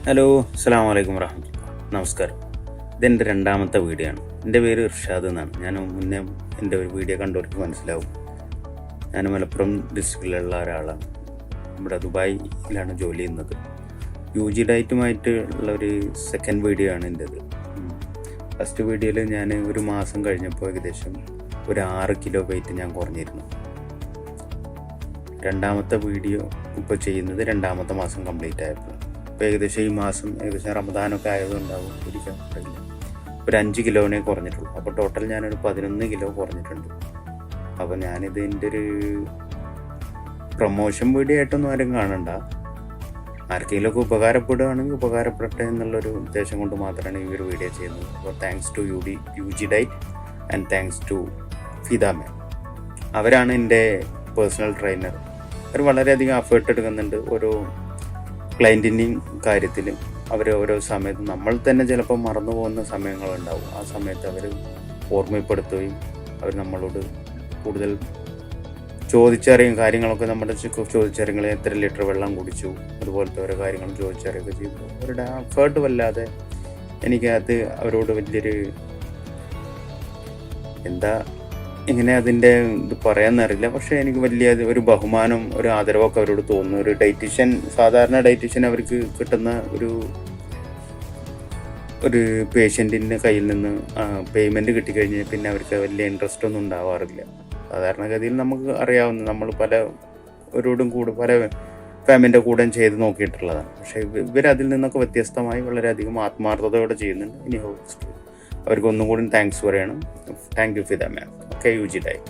Hello, അസ്സലാമു അലൈക്കും വറഹ്മത്തുള്ളാഹി. നമസ്കാരം. ഇതെൻ്റെ രണ്ടാമത്തെ വീഡിയോ ആണ്. എൻ്റെ പേര് ഇർഷാദ് എന്നാണ്. ഞാൻ മുന്നേ എൻ്റെ ഒരു വീഡിയോ കണ്ടവർക്ക് മനസ്സിലാവും. ഞാൻ മലപ്പുറം ഡിസ്ട്രിക്റ്റിലുള്ള ഒരാളാണ്. ഇവിടെ ദുബായിലാണ് ജോലി ചെയ്യുന്നത്. UG ഡയറ്റുമായിട്ടുള്ള ഒരു സെക്കൻഡ് വീഡിയോ ആണ് എൻ്റേത്. ഫസ്റ്റ് വീഡിയോയിൽ ഞാൻ ഒരു മാസം കഴിഞ്ഞപ്പോൾ ഏകദേശം ഒരു 6 കിലോ വെയിറ്റ് ഞാൻ കുറഞ്ഞിരുന്നു. രണ്ടാമത്തെ വീഡിയോ ഇപ്പോൾ ചെയ്യുന്നത് രണ്ടാമത്തെ മാസം കംപ്ലീറ്റ് ആയപ്പോൾ. ഇപ്പോൾ ഏകദേശം ഈ മാസം റമദാനൊക്കെ ആയതുകൊണ്ടാവും ഇരിക്കാൻ പറ്റില്ല, ഒരു 5 കിലോനെ കുറഞ്ഞിട്ടുള്ളൂ. അപ്പോൾ ടോട്ടൽ ഞാനൊരു 11 കിലോ കുറഞ്ഞിട്ടുണ്ട്. അപ്പോൾ ഞാനിത് എൻ്റെ ഒരു പ്രൊമോഷൻ വീഡിയോ ആയിട്ടൊന്നും ആരും കാണണ്ട. ആർക്കെങ്കിലുമൊക്കെ ഉപകാരപ്പെടുകയാണെങ്കിൽ ഉപകാരപ്പെടട്ടെ എന്നുള്ളൊരു ഉദ്ദേശം കൊണ്ട് മാത്രമാണ് ഈ ഒരു വീഡിയോ ചെയ്യുന്നത്. അപ്പോൾ thanks to UG diet and thanks to Fida ma'am. അവരാണ് എൻ്റെ പേഴ്സണൽ ട്രെയിനർ. അവർ വളരെയധികം എഫേർട്ട് എടുക്കുന്നുണ്ട് ഓരോ ക്ലയൻറ്റിൻ്റെയും കാര്യത്തിൽ. അവർ ഓരോ സമയത്ത് നമ്മൾ തന്നെ ചിലപ്പോൾ മറന്നു പോകുന്ന സമയങ്ങളുണ്ടാവും. ആ സമയത്ത് അവർ ഓർമ്മപ്പെടുത്തുകയും അവർ നമ്മളോട് കൂടുതൽ ചോദിച്ചറിയും കാര്യങ്ങളൊക്കെ, നമ്മുടെ ചോദിച്ചറിയങ്ങൾ എത്ര ലിറ്റർ വെള്ളം കുടിച്ചു, അതുപോലത്തെ ഓരോ കാര്യങ്ങളും ചോദിച്ചറിയുകയൊക്കെ ചെയ്തു. അവരുടെ ആ എഫേർട്ട് വല്ലാതെ എനിക്കത് അവരോട് വലിയൊരു ഇങ്ങനെ അതിൻ്റെ ഇത് പറയാമെന്നറിയില്ല. പക്ഷേ എനിക്ക് വലിയ ഒരു ബഹുമാനം, ഒരു ആദരവൊക്കെ അവരോട് തോന്നുന്നു. ഒരു ഡയറ്റീഷ്യൻ, സാധാരണ ഡയറ്റീഷ്യൻ അവർക്ക് കിട്ടുന്ന ഒരു പേഷ്യൻറ്റിൻ്റെ കയ്യിൽ നിന്ന് പേയ്മെൻറ്റ് കിട്ടിക്കഴിഞ്ഞാൽ പിന്നെ അവർക്ക് വലിയ ഇൻട്രസ്റ്റ് ഒന്നും ഉണ്ടാവാറില്ല. സാധാരണഗതിയിൽ നമുക്ക് അറിയാവുന്ന, നമ്മൾ പല ഫാമിലിൻ്റെ കൂടെ ചെയ്ത് നോക്കിയിട്ടുള്ളതാണ്. പക്ഷേ ഇവരതിൽ നിന്നൊക്കെ വ്യത്യസ്തമായി വളരെയധികം ആത്മാർത്ഥതയോടെ ചെയ്യുന്നുണ്ട്. ഇനി അവർക്ക് ഒന്നും കൂടി താങ്ക്സ് പറയണം. Thank you Fida ma'am. UG diet.